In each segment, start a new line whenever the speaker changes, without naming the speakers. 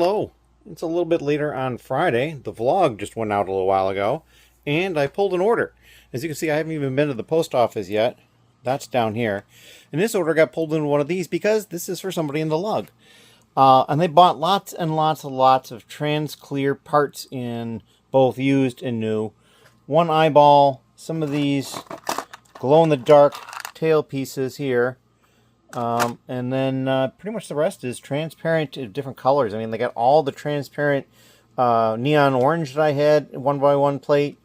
Hello, it's a little bit later on Friday. The vlog just went out a little while ago, and I pulled an order. As you can see, I haven't even been to the post office yet. That's down here. And this order got pulled in one of these because this is for somebody in the lug. And they bought lots and lots of trans clear parts in both used and new. One eyeball, some of these glow-in-the-dark tail pieces here. And then pretty much the rest is transparent in different colors. I mean, they got all the transparent neon orange that I had, 1x1 plate.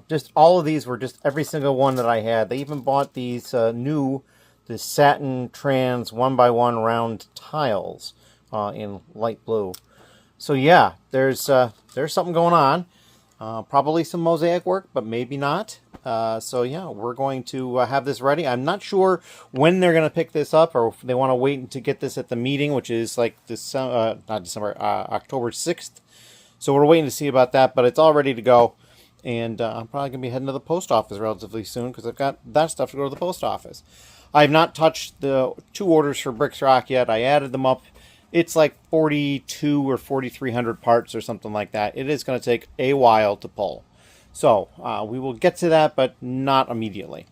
Just all of these were just every single one that I had. They even bought these the satin trans 1x1 round tiles in light blue. So yeah, there's something going on. Probably some mosaic work, but maybe not. So yeah, we're going to have this ready. I'm not sure when they're going to pick this up, or if they want to wait to get this at the meeting, which is like October 6th. So we're waiting to see about that, but it's all ready to go. And I'm probably going to be heading to the post office relatively soon because I've got that stuff to go to the post office. I have not touched the 2 orders for Bricks ROC yet. I added them up. It's like 42 or 4,300 parts or something like that. It is going to take a while to pull. So we will get to that, but not immediately.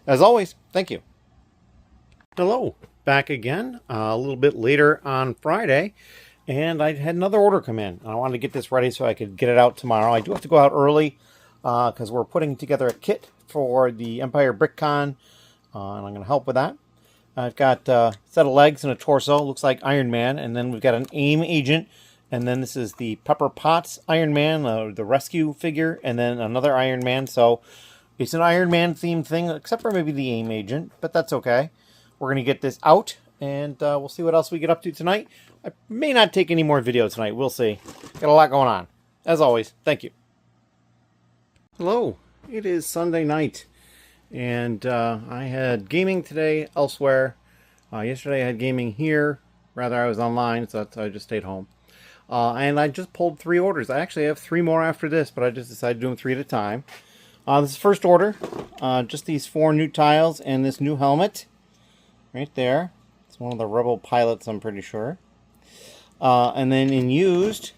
As always, thank you. Hello, back again a little bit later on Friday. And I had another order come in. I wanted to get this ready so I could get it out tomorrow. I do have to go out early because we're putting together a kit for the Empire BrickCon. And I'm going to help with that. I've got a set of legs and a torso. Looks like Iron Man. And then we've got an AIM agent. And then this is the Pepper Potts Iron Man, the rescue figure. And then another Iron Man. So it's an Iron Man themed thing, except for maybe the AIM agent. But that's okay. We're going to get this out. And we'll see what else we get up to tonight. I may not take any more video tonight. We'll see. Got a lot going on. As always, thank you. Hello. It is Sunday night. And I had gaming today elsewhere. Yesterday I had gaming here. Rather, I was online, so I just stayed home. And I just pulled 3 orders. I actually have 3 more after this, but I just decided to do them 3 at a time. This is first order. Just these 4 new tiles and this new helmet. Right there. It's one of the Rebel pilots, I'm pretty sure. And then in used,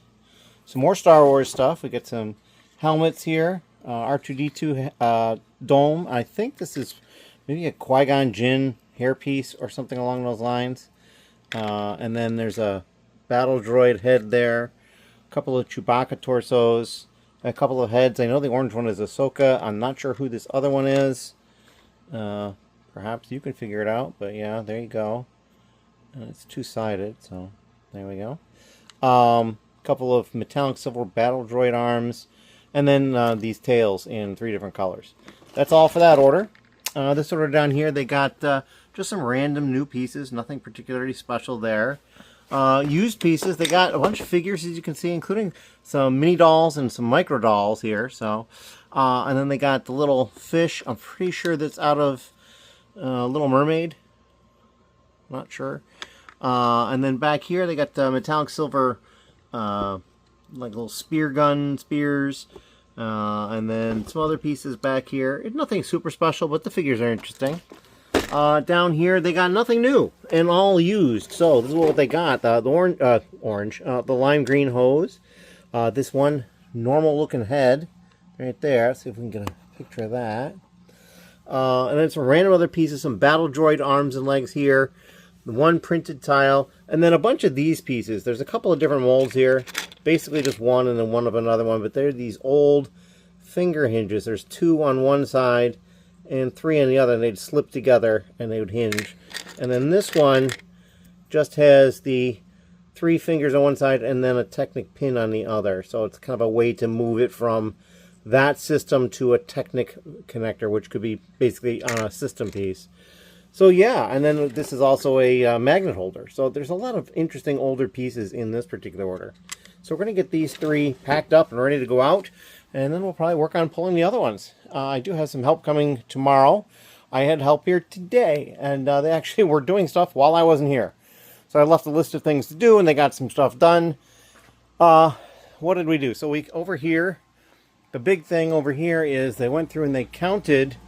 some more Star Wars stuff. We get some helmets here. R2-D2 dome. I think this is maybe a Qui-Gon Jinn hairpiece or something along those lines. And then there's a battle droid head there. A couple of Chewbacca torsos. A couple of heads. I know the orange one is Ahsoka. I'm not sure who this other one is. Perhaps you can figure it out. But yeah, there you go. It's 2-sided, so there we go. Couple of metallic silver battle droid arms. And then these tails in 3 different colors. That's all for that order. This order down here, they got just some random new pieces. Nothing particularly special there. Used pieces, they got a bunch of figures, as you can see, including some mini dolls and some micro dolls here. So, and then they got the little fish. I'm pretty sure that's out of Little Mermaid. Not sure. And then back here, they got the metallic silver like little spear gun spears, and then some other pieces back here. It's nothing super special, but the figures are interesting. Down here, they got nothing new and all used. So this is what they got: the lime green hose, this one normal looking head right there. Let's see if we can get a picture of that. And then some random other pieces, some battle droid arms and legs here. One printed tile, and then a bunch of these pieces. There's a couple of different molds here. Basically just one and then one of another one, but they're these old finger hinges. There's 2 on one side and 3 on the other, and they'd slip together and they would hinge. And then this one just has the 3 fingers on one side and then a Technic pin on the other. So it's kind of a way to move it from that system to a Technic connector, which could be basically on a system piece. So yeah, and then this is also a magnet holder. So there's a lot of interesting older pieces in this particular order. So we're going to get these 3 packed up and ready to go out, and then we'll probably work on pulling the other ones. I do have some help coming tomorrow. I had help here today, and they actually were doing stuff while I wasn't here. So I left a list of things to do, and they got some stuff done. What did we do? So over here, the big thing over here is they went through and they counted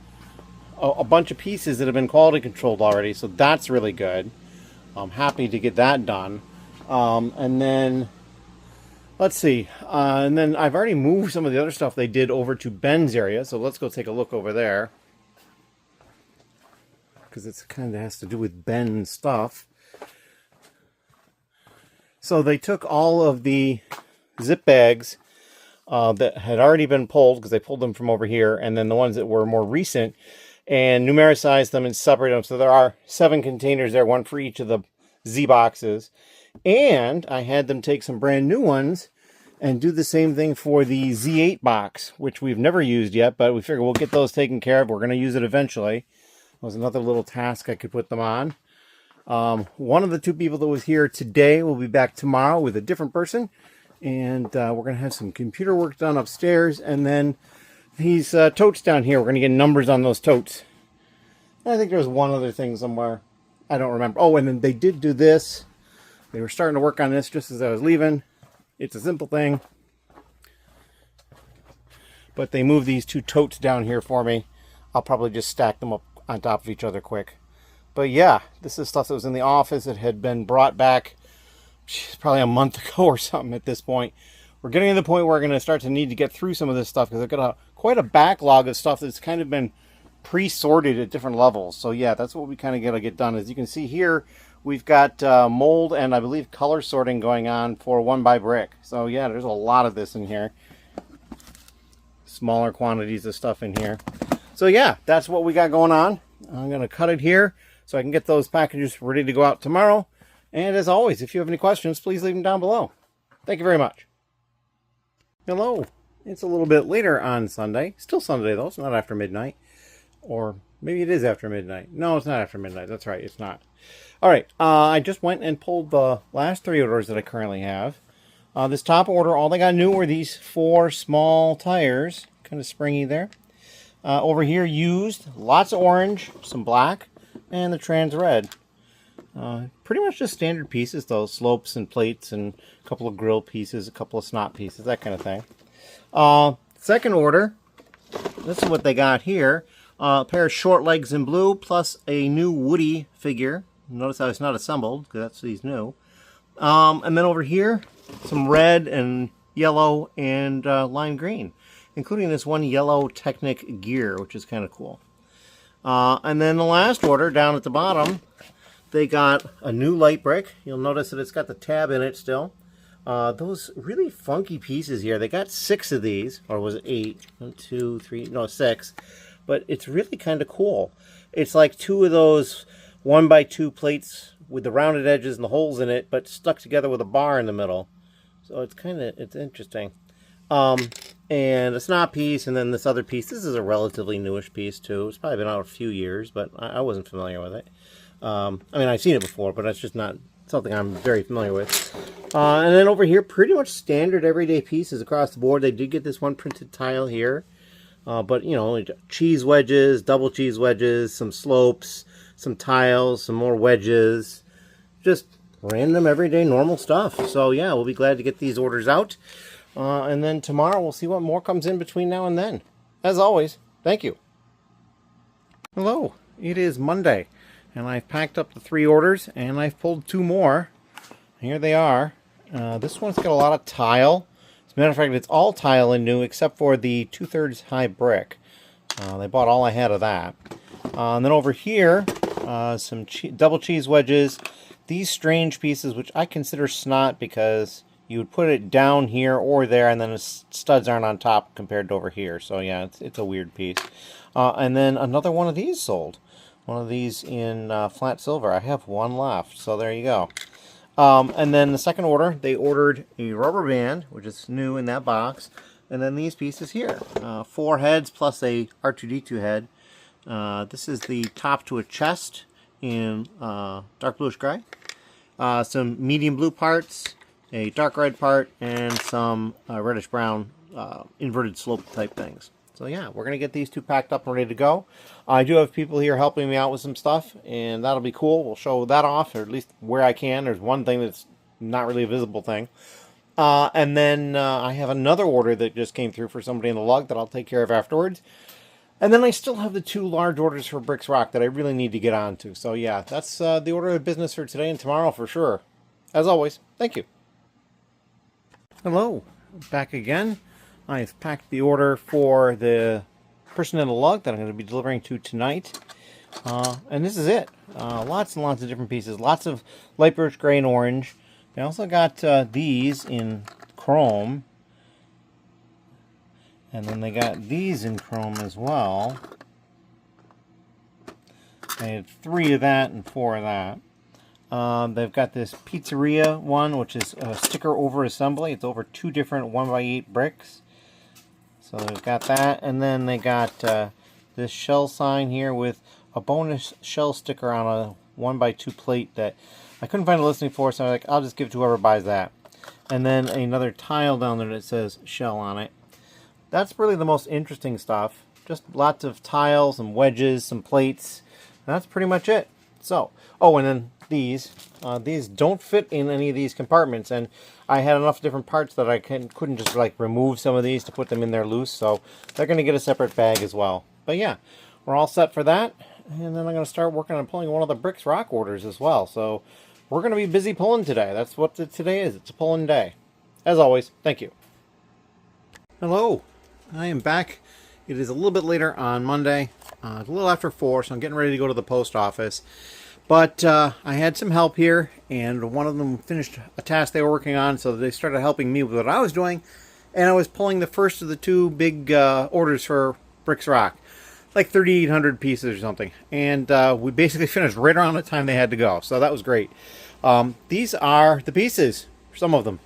a bunch of pieces that have been quality controlled already, so that's really good. I'm happy to get that done. And then, let's see. And then I've already moved some of the other stuff they did over to Ben's area. So let's go take a look over there. Because it kind of has to do with Ben's stuff. So they took all of the zip bags that had already been pulled, because they pulled them from over here, and then the ones that were more recent, and numericized them and separated them. So there are 7 containers there, one for each of the Z boxes. And I had them take some brand new ones and do the same thing for the Z8 box, which we've never used yet, but we figure we'll get those taken care of. We're going to use it eventually. It was another little task I could put them on. One of the 2 people that was here today will be back tomorrow with a different person. And we're going to have some computer work done upstairs. And then these totes down here, we're going to get numbers on those totes. I think there's one other thing somewhere. I don't remember. Oh, and then they did do this. They were starting to work on this just as I was leaving. It's a simple thing. But they moved these 2 totes down here for me. I'll probably just stack them up on top of each other quick. But yeah, this is stuff that was in the office. It had been brought back probably a month ago or something at this point. We're getting to the point where we're going to start to need to get through some of this stuff, because I've got quite a backlog of stuff that's kind of been pre-sorted at different levels. So yeah, that's what we kind of got to get done. As you can see here, we've got mold and I believe color sorting going on for 1x brick. So yeah, there's a lot of this in here. Smaller quantities of stuff in here. So yeah, that's what we got going on. I'm going to cut it here so I can get those packages ready to go out tomorrow. And as always, if you have any questions, please leave them down below. Thank you very much. Hello. It's a little bit later on Sunday. Still Sunday though. It's not after midnight. Or maybe it is after midnight. No, it's not after midnight. That's right. It's not. All right. I just went and pulled the last 3 orders that I currently have. This top order, all they got new were these 4 small tires. Kind of springy there. Over here, used. Lots of orange, some black, and the trans red. Pretty much just standard pieces, though. Slopes and plates and a couple of grill pieces, a couple of snot pieces, that kind of thing. Second order, this is what they got here. A pair of short legs in blue, plus a new Woody figure. Notice how it's not assembled, because that's these new. And then over here, some red and yellow and lime green, including this one yellow Technic gear, which is kind of cool. And then the last order, down at the bottom, they got a new light brick. You'll notice that it's got the tab in it still. Those really funky pieces here. They got 6 of these, or was it 8? 1, 2, 3, no, 6. But it's really kind of cool. It's like 2 of those 1x2 plates with the rounded edges and the holes in it, but stuck together with a bar in the middle. So it's interesting. And a snot piece, and then this other piece. This is a relatively newish piece too. It's probably been out a few years, but I wasn't familiar with it. I mean, I've seen it before, but it's just not something I'm very familiar with. And then over here, pretty much standard everyday pieces across the board. They did get this one printed tile here. But, you know, cheese wedges, double cheese wedges, some slopes, some tiles, some more wedges. Just random, everyday, normal stuff. So, yeah, we'll be glad to get these orders out. And then tomorrow we'll see what more comes in between now and then. As always, thank you. Hello, it is Monday. And I've packed up the 3 orders, and I've pulled 2 more. Here they are. This one's got a lot of tile. As a matter of fact, it's all tile and new except for the 2/3 high brick. They bought all I had of that. And then over here, some double cheese wedges. These strange pieces, which I consider snot because you would put it down here or there, and then the studs aren't on top compared to over here. So yeah, it's a weird piece. And then another one of these sold. One of these in flat silver. I have one left, so there you go. And then the second order, they ordered a rubber band, which is new in that box. And then these pieces here. 4 heads plus a R2-D2 head. This is the top to a chest in dark bluish gray. Some medium blue parts, a dark red part, and some reddish brown inverted slope type things. So yeah, we're going to get these 2 packed up and ready to go. I do have people here helping me out with some stuff, and that'll be cool. We'll show that off, or at least where I can. There's one thing that's not really a visible thing. And then I have another order that just came through for somebody in the lug that I'll take care of afterwards. And then I still have the 2 large orders for Bricks ROC that I really need to get on to. So yeah, that's the order of business for today and tomorrow for sure. As always, thank you. Hello, back again. I've packed the order for the person in the lug that I'm going to be delivering to tonight. And this is it. Lots and lots of different pieces. Lots of light birch gray and orange. They also got these in chrome. And then they got these in chrome as well. I had 3 of that and 4 of that. They've got this pizzeria one, which is a sticker over assembly. It's over 2 different 1x8 bricks. So they've got that. And then they got this shell sign here with a bonus shell sticker on a 1x2 plate that I couldn't find a listing for, so I'm like, I'll just give it to whoever buys that. And then another tile down there that says shell on it. That's really the most interesting stuff. Just lots of tiles and wedges, some plates. That's pretty much it. So, oh, and then these don't fit in any of these compartments, and I had enough different parts that I couldn't just like remove some of these to put them in there loose, so they're going to get a separate bag as well. But yeah, we're all set for that, and then I'm going to start working on pulling one of the Bricks ROC orders as well. So we're going to be busy pulling today. That's what today is. It's a pulling day. As always, thank you. Hello, I am back. It is a little bit later on Monday. It's a little after 4, so I'm getting ready to go to the post office. But I had some help here, and one of them finished a task they were working on, so they started helping me with what I was doing, and I was pulling the first of the 2 big orders for Bricks ROC, like 3,800 pieces or something. And we basically finished right around the time they had to go, so that was great. These are the pieces, some of them.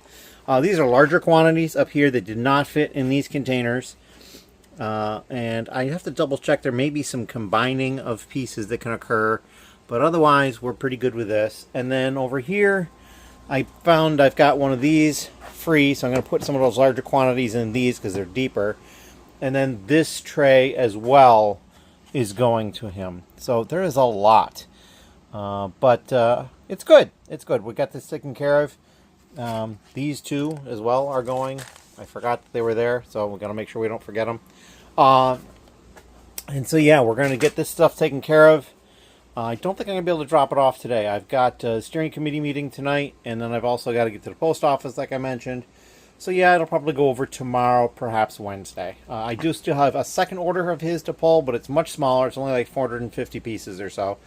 These are larger quantities up here that did not fit in these containers. And I have to double check. There may be some combining of pieces that can occur, but otherwise we're pretty good with this. And then over here I found I've got one of these free, so I'm going to put some of those larger quantities in these because they're deeper. And then this tray as well is going to him. So there is a lot, but it's good. It's good. We got this taken care of. These 2 as well are going. I forgot that they were there, so we're going to make sure we don't forget them. And so yeah, we're going to get this stuff taken care of. I don't think I'm going to be able to drop it off today. I've got a steering committee meeting tonight, and then I've also got to get to the post office like I mentioned. So yeah, it'll probably go over tomorrow, perhaps Wednesday. I do still have a second order of his to pull, but it's much smaller. It's only like 450 pieces or so.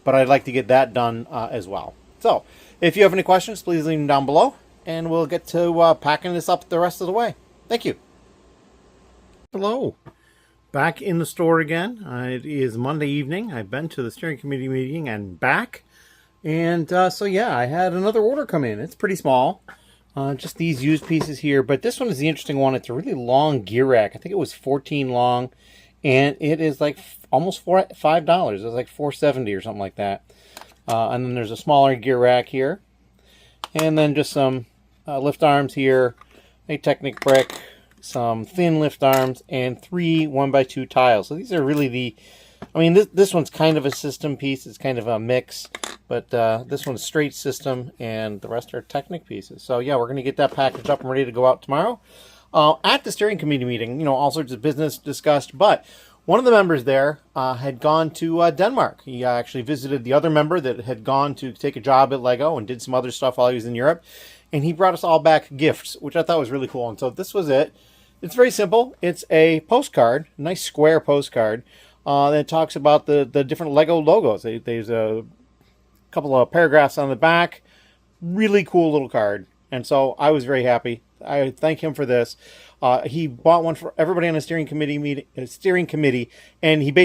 But I'd like to get that done as well. So if you have any questions, please leave them down below, and we'll get to packing this up the rest of the way. Thank you. Hello. Back in the store again. It is Monday evening. I've been to the steering committee meeting and back. And so yeah, I had another order come in. It's pretty small. Just these used pieces here. But this one is the interesting one. It's a really long gear rack. I think it was 14 long. And it is like almost $5. It's like $4.70 or something like that. And then there's a smaller gear rack here. And then just some lift arms here. A Technic brick. Some thin lift arms, and 3 1x2 tiles. So these are really the, I mean, this one's kind of a system piece. It's kind of a mix, but this one's straight system, and the rest are Technic pieces. So yeah, we're going to get that packaged up and ready to go out tomorrow. At the steering committee meeting, you know, all sorts of business discussed, but one of the members there had gone to Denmark. He actually visited the other member that had gone to take a job at Lego and did some other stuff while he was in Europe, and he brought us all back gifts, which I thought was really cool. And so this was it. It's very simple. It's a postcard, a nice square postcard, that talks about the different Lego logos. There's a couple of paragraphs on the back. Really cool little card. And so I was very happy. I thank him for this. He bought one for everybody on the steering committee, and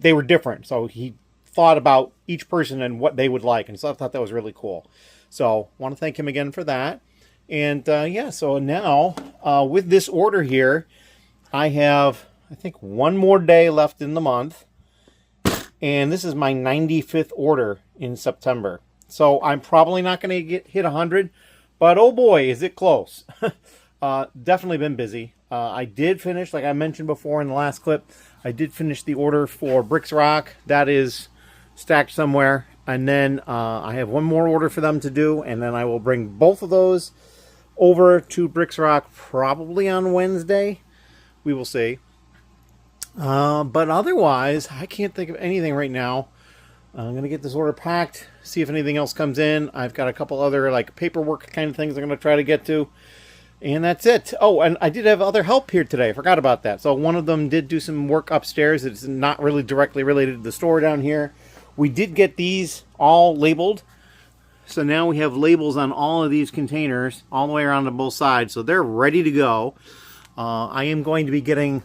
they were different. So he thought about each person and what they would like. And so I thought that was really cool. So I want to thank him again for that. And yeah, so now with this order here, I have, I think, 1 more day left in the month. And this is my 95th order in September. So I'm probably not going to hit 100, but oh boy, is it close. Definitely been busy. I did finish, like I mentioned before in the last clip, I did finish the order for Bricks ROC. That is stacked somewhere. And then I have 1 more order for them to do, and then I will bring both of those over to Bricks ROC probably on Wednesday. We will see. But otherwise, I can't think of anything right now. I'm going to get this order packed, see if anything else comes in. I've got a couple other like paperwork kind of things I'm going to try to get to. And that's it. Oh, and I did have other help here today. I forgot about that. So one of them did do some work upstairs. It's not really directly related to the store down here. We did get these all labeled. So now we have labels on all of these containers all the way around on both sides. So they're ready to go. I am going to be getting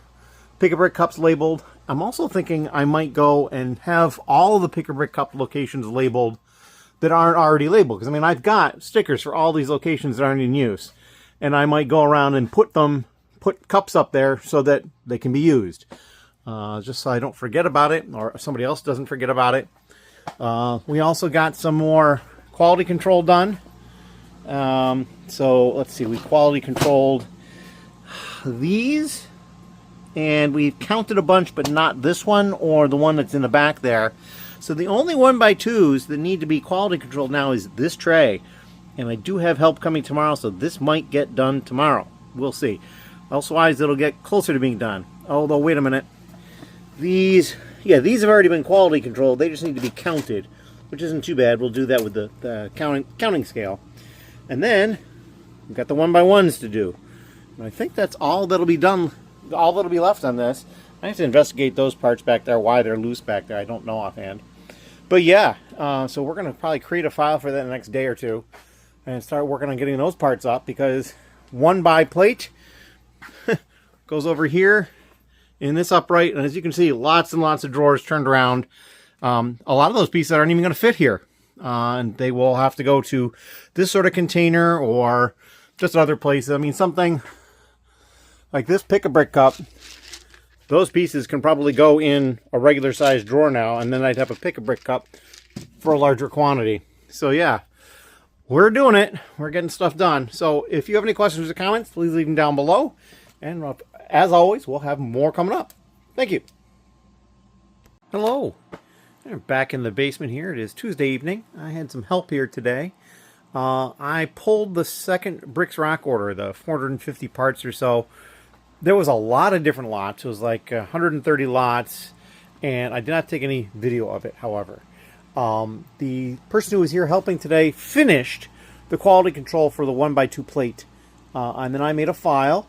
Pick-A-Brick cups labeled. I'm also thinking I might go and have all of the Pick-A-Brick cup locations labeled that aren't already labeled. Because, I mean, I've got stickers for all these locations that aren't in use. And I might go around and put cups up there so that they can be used. Just so I don't forget about it, or somebody else doesn't forget about it. We also got some more quality control done. So let's see, we quality controlled these. And we've counted a bunch, but not this one or the one that's in the back there. So the only 1x2s that need to be quality controlled now is this tray. And I do have help coming tomorrow, so this might get done tomorrow. We'll see. Elsewise, it'll get closer to being done. Although, wait a minute. These have already been quality controlled. They just need to be counted, which isn't too bad. We'll do that with the counting scale. And then, we've got the 1x1s to do. And I think that's all that'll be done, all that'll be left on this. I have to investigate those parts back there, why they're loose back there. I don't know offhand. But yeah, so we're going to probably create a file for that in the next day or two. And start working on getting those parts up, because 1x plate goes over here in this upright, and as you can see, lots and lots of drawers turned around. A lot of those pieces aren't even going to fit here, and they will have to go to this sort of container or just other places. I mean, something like this Pick-A-Brick cup, those pieces can probably go in a regular sized drawer now, and then I'd have a Pick-A-Brick cup for a larger quantity. So yeah. We're doing it. We're getting stuff done. So if you have any questions or comments, please leave them down below. And as always, we'll have more coming up. Thank you. Hello. I'm back in the basement here. It is Tuesday evening. I had some help here today. I pulled the second Bricks ROC order, the 450 parts or so. There was a lot of different lots. It was like 130 lots. And I did not take any video of it, however. The person who was here helping today finished the quality control for the 1x2 plate. And then I made a file,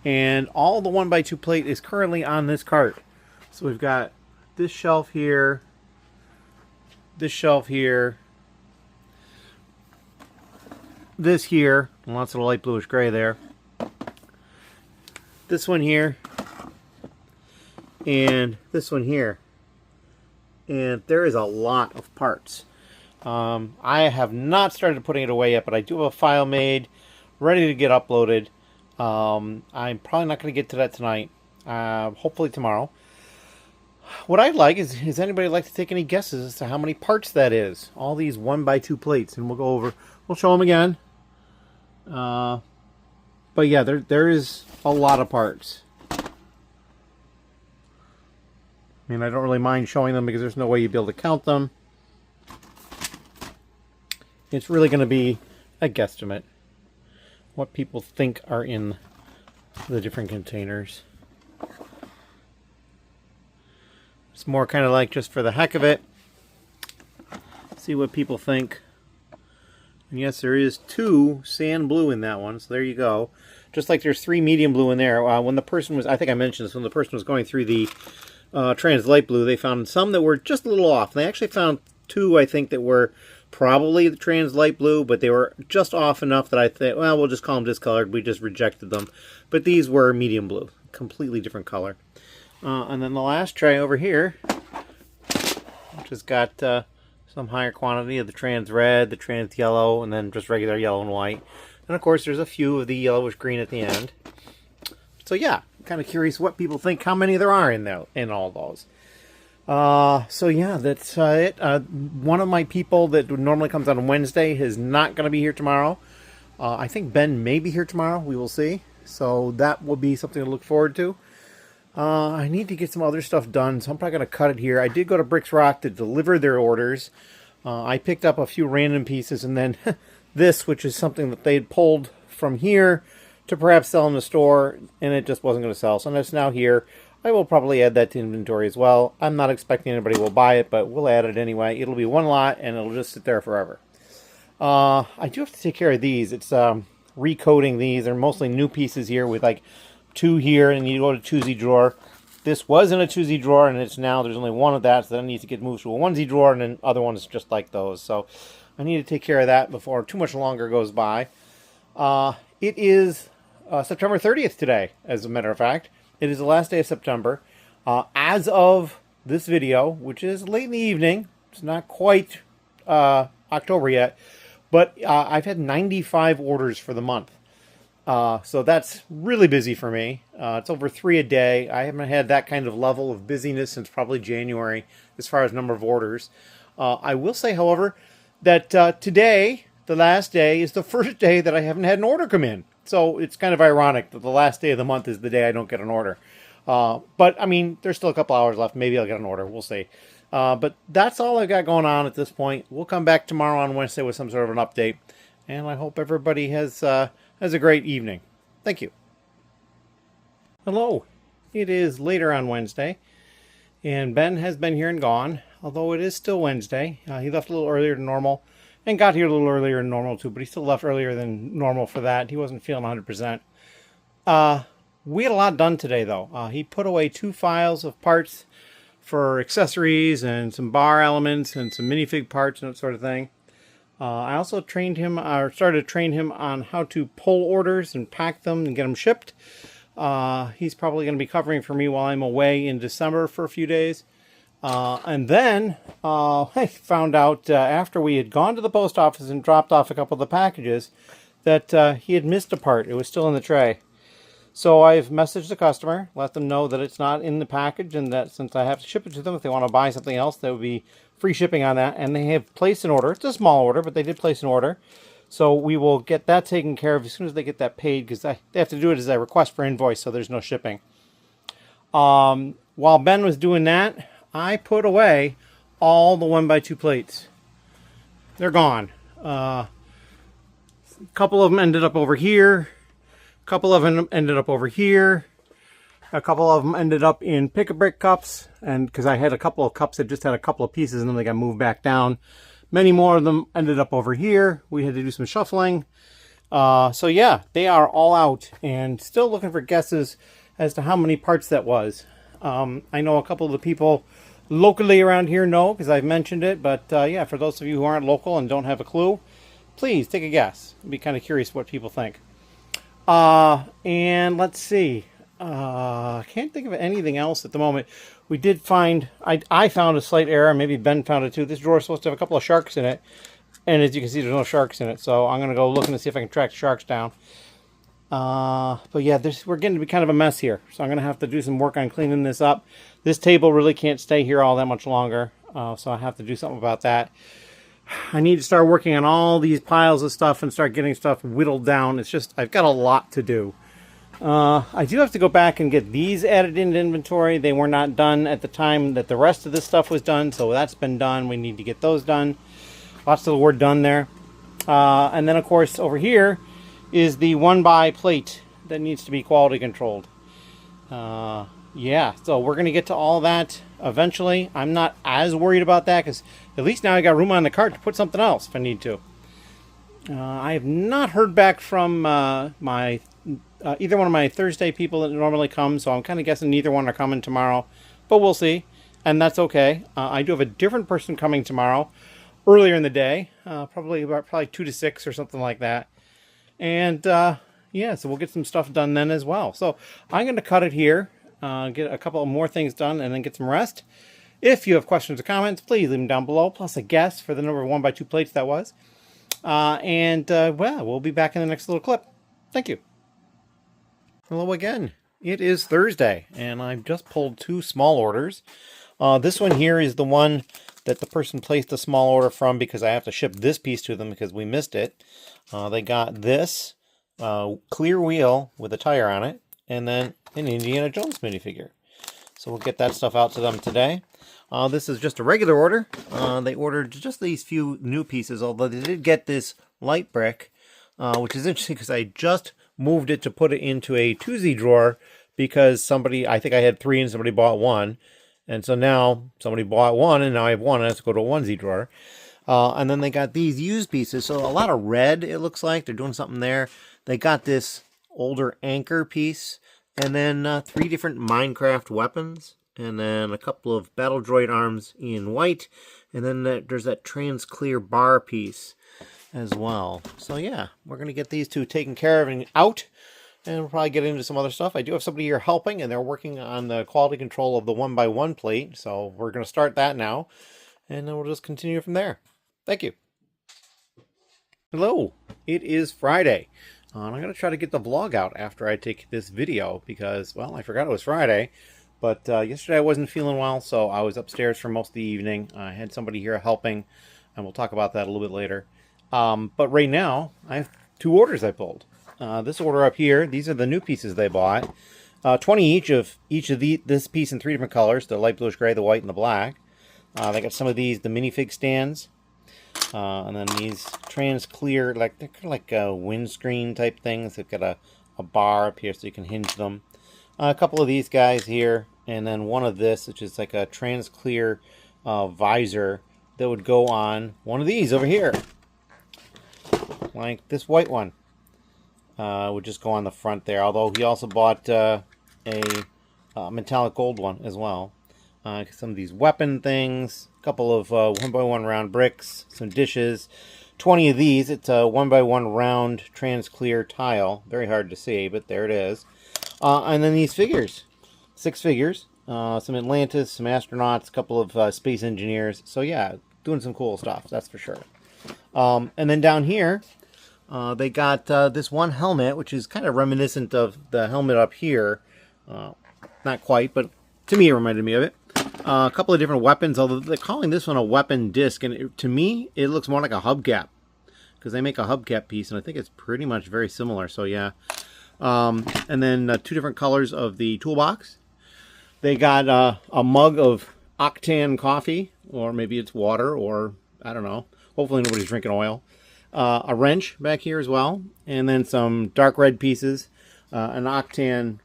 and all the 1x2 plate is currently on this cart. So we've got this shelf here, this shelf here, this here, and lots of the light bluish gray there, this one here, and this one here. And there is a lot of parts. I have not started putting it away yet, but I do have a file made, ready to get uploaded. I'm probably not going to get to that tonight. Hopefully tomorrow. What I'd like is anybody like to take any guesses as to how many parts that is? All these 1x2 plates, and we'll go over. We'll show them again. But yeah, there is a lot of parts. I mean, I don't really mind showing them because there's no way you'd be able to count them. It's really going to be a guesstimate. What people think are in the different containers. It's more kind of like just for the heck of it. See what people think. And yes, there is 2 sand blue in that one, so there you go. Just like there's 3 medium blue in there. When the person was, I think I mentioned this, when the person was going through the trans light blue, they found some that were just a little off. They actually found 2, I think, that were probably the trans light blue, but they were just off enough that I thought, well, we'll just call them discolored. We just rejected them. But these were medium blue, completely different color. And then the last tray over here, which has got some higher quantity of the trans red, the trans yellow, and then just regular yellow and white. And of course, there's a few of the yellowish green at the end. So yeah, I'm kind of curious what people think, how many there are in all those. So yeah, that's it. One of my people that normally comes on Wednesday is not going to be here tomorrow. I think Ben may be here tomorrow. We will see. So that will be something to look forward to. I need to get some other stuff done, so I'm probably going to cut it here. I did go to Bricks ROC to deliver their orders. I picked up a few random pieces, and then this, which is something that they had pulled from here to perhaps sell in the store, and it just wasn't going to sell. So it's now here. I will probably add that to inventory as well. I'm not expecting anybody will buy it, but we'll add it anyway. It'll be one lot, and it'll just sit there forever. I do have to take care of these. It's recoating these. They're mostly new pieces here with like 2 here, and you go to 2Z drawer. This was in a 2Z drawer, and it's now, there's only 1 of that, so that needs to get moved to a 1Z drawer, and then other ones just like those. So I need to take care of that before too much longer goes by. It is September 30th today, as a matter of fact. It is the last day of September. As of this video, which is late in the evening, it's not quite October yet, but I've had 95 orders for the month. So that's really busy for me. It's over 3 a day. I haven't had that kind of level of busyness since probably January as far as number of orders. I will say, however, that today, the last day, is the first day that I haven't had an order come in. So it's kind of ironic that the last day of the month is the day I don't get an order. But, I mean, there's still a couple hours left. Maybe I'll get an order. We'll see. But that's all I've got going on at this point. We'll come back tomorrow on Wednesday with some sort of an update. And I hope everybody has a great evening. Thank you. Hello. It is later on Wednesday. And Ben has been here and gone. Although it is still Wednesday. He left a little earlier than normal. And got here a little earlier than normal, too. But he still left earlier than normal for that. He wasn't feeling 100%. We had a lot done today, though. He put away 2 files of parts for accessories and some bar elements and some minifig parts and that sort of thing. I also trained him, or started to train him on how to pull orders and pack them and get them shipped. He's probably going to be covering for me while I'm away in December for a few days. And then I found out after we had gone to the post office and dropped off a couple of the packages that he had missed a part. It was still in the tray. So I've messaged the customer, let them know that it's not in the package, and that since I have to ship it to them, if they want to buy something else, there would be free shipping on that. And they have placed an order. It's a small order, but they did place an order. So we will get that taken care of as soon as they get that paid, because they have to do it as a request for invoice, so there's no shipping. While Ben was doing that, I put away all the 1x2 plates. They're gone. A couple of them ended up over here. A couple of them ended up over here. A couple of them ended up in pick-a-brick cups. And because I had a couple of cups that just had a couple of pieces and then they got moved back down. Many more of them ended up over here. We had to do some shuffling. So yeah, they are all out and still looking for guesses as to how many parts that was. I know a couple of the people locally around here know because I've mentioned it. But yeah, for those of you who aren't local and don't have a clue, please take a guess. I'd be kind of curious what people think. And let's see. I can't think of anything else at the moment. We did find, I found a slight error. Maybe Ben found it too. This drawer is supposed to have a couple of sharks in it. And as you can see, there's no sharks in it. So I'm going to go looking to see if I can track the sharks down. But yeah, we're getting to be kind of a mess here. So I'm going to have to do some work on cleaning this up. This table really can't stay here all that much longer. So I have to do something about that. I need to start working on all these piles of stuff and start getting stuff whittled down. It's just, I've got a lot to do. I do have to go back and get these added into inventory. They were not done at the time that the rest of this stuff was done, so that's been done. We need to get those done. Lots of the word done there. And then, of course, over here is the 1x plate that needs to be quality controlled. Yeah, so we're going to get to all that eventually. I'm not as worried about that because at least now I got room on the cart to put something else if I need to. I have not heard back from either one of my Thursday people that normally come, so I'm kind of guessing neither one are coming tomorrow, but we'll see, and that's okay. I do have a different person coming tomorrow, earlier in the day, probably 2 to 6 or something like that, and yeah, so we'll get some stuff done then as well. So I'm going to cut it here, get a couple more things done, and then get some rest. If you have questions or comments, please leave them down below, plus a guess for the number of 1x2 plates that was. Well, we'll be back in the next little clip. Thank you. Hello again. It is Thursday, and I've just pulled 2 small orders. This one here is the one that the person placed a small order from because I have to ship this piece to them because we missed it. They got this clear wheel with a tire on it, and then an Indiana Jones minifigure. So we'll get that stuff out to them today. This is just a regular order. They ordered just these few new pieces, although they did get this light brick, which is interesting because I just moved it to put it into a 2Z drawer because somebody, I think I had 3 and somebody bought 1. And so now somebody bought 1 and now I have 1 and I have to go to a onesie drawer. And then they got these used pieces. So a lot of red, it looks like. They're doing something there. They got this older anchor piece. And then 3 different Minecraft weapons. And then a couple of battle droid arms in white. And then there's that trans clear bar piece as well. So yeah, we're going to get these 2 taken care of and out. And we'll probably get into some other stuff. I do have somebody here helping, and they're working on the quality control of the 1x1 plate. So we're going to start that now. And then we'll just continue from there. Thank you. Hello, it is Friday. And I'm going to try to get the vlog out after I take this video because, well, I forgot it was Friday. But yesterday I wasn't feeling well, so I was upstairs for most of the evening. I had somebody here helping, and we'll talk about that a little bit later. But right now, I have 2 orders I pulled. This order up here, these are the new pieces they bought. 20 each of this piece in 3 different colors, the light bluish gray, the white, and the black. They got some of these, the minifig stands. And then these trans clear, they're kind of like windscreen type things. They've got a bar up here so you can hinge them. A couple of these guys here, and then one of this, which is like a trans clear visor that would go on one of these over here. Like this white one. Would just go on the front there, although he also bought a metallic gold one as well. Some of these weapon things, a couple of 1x1 round bricks, some dishes, 20 of these. It's a 1x1 round trans clear tile. Very hard to see, but there it is. And then these figures, 6 figures, some Atlantis, some astronauts, a couple of space engineers. So yeah, doing some cool stuff, that's for sure. And then down here, they got this one helmet, which is kind of reminiscent of the helmet up here. Not quite, but to me it reminded me of it. A couple of different weapons, although they're calling this one a weapon disc, and to me it looks more like a hubcap, because they make a hubcap piece, and I think it's pretty much very similar, so yeah. And then 2 different colors of the toolbox. They got a mug of Octane coffee, or maybe it's water, or I don't know. Hopefully nobody's drinking oil. A wrench back here as well, and then some dark red pieces, an Octane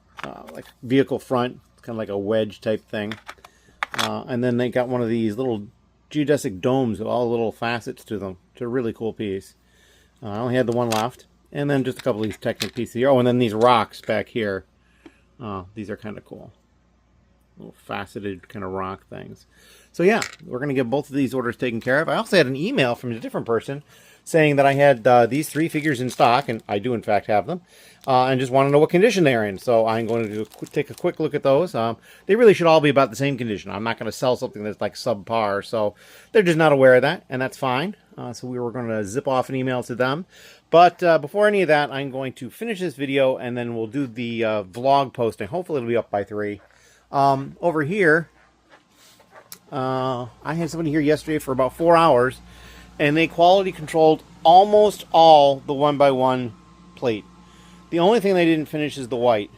like vehicle front, kind of like a wedge type thing, and then they got one of these little geodesic domes with all the little facets to them. It's a really cool piece. I only had the one left, and then just a couple of these Technic pieces here. Oh, and then these rocks back here. These are kind of cool. Little faceted kind of rock things. So yeah, we're going to get both of these orders taken care of. I also had an email from a different person saying that I had these 3 figures in stock, and I do in fact have them, and just want to know what condition they're in. So I'm going to take a quick look at those. They really should all be about the same condition. I'm not going to sell something that's like subpar, so they're just not aware of that, and that's fine. So we were going to zip off an email to them. But before any of that, I'm going to finish this video, and then we'll do the vlog posting. Hopefully it'll be up by 3. Over here, I had somebody here yesterday for about 4 hours, and they quality controlled almost all the 1x1 plate. The only thing they didn't finish is the white.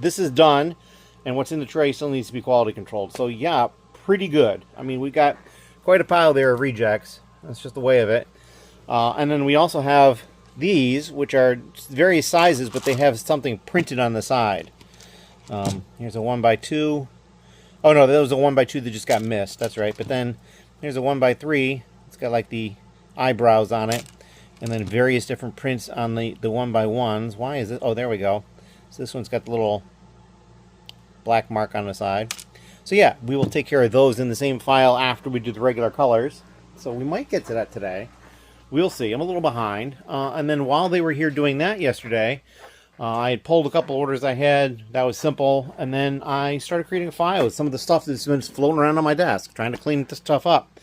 This is done, and what's in the tray still needs to be quality controlled. So yeah, pretty good. I mean, we got quite a pile there of rejects. That's just the way of it. And then we also have these, which are various sizes, but they have something printed on the side. Here's a 1x2. Oh no, that was a 1x2 that just got missed. That's right. But then here's a 1x3. It's got like the eyebrows on it, and then various different prints on the 1x1s. Why is it? Oh, there we go. So this one's got the little black mark on the side. So yeah, we will take care of those in the same file after we do the regular colors. So we might get to that today. We'll see. I'm a little behind. And then while they were here doing that yesterday, I had pulled a couple orders I had. That was simple. And then I started creating a file with some of the stuff that's been floating around on my desk, trying to clean this stuff up.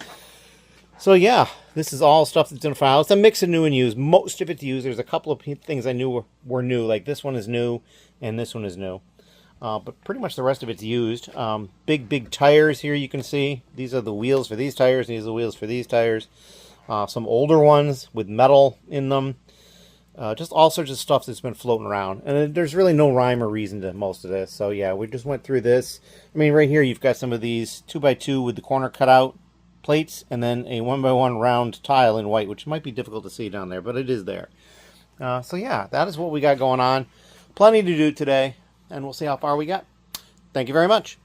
So yeah, this is all stuff that's in a file. It's a mix of new and used. Most of it's used. There's a couple of things I knew were new. Like this one is new, and this one is new. But pretty much the rest of it's used. Big tires here you can see. These are the wheels for these tires. These are the wheels for these tires. Some older ones with metal in them. Just all sorts of stuff that's been floating around. And there's really no rhyme or reason to most of this. So yeah, we just went through this. I mean, right here you've got some of these 2x2 with the corner cut out plates, and then a 1x1 round tile in white, which might be difficult to see down there, but it is there. So yeah, that is what we got going on. Plenty to do today. and we'll see how far we get. Thank you very much.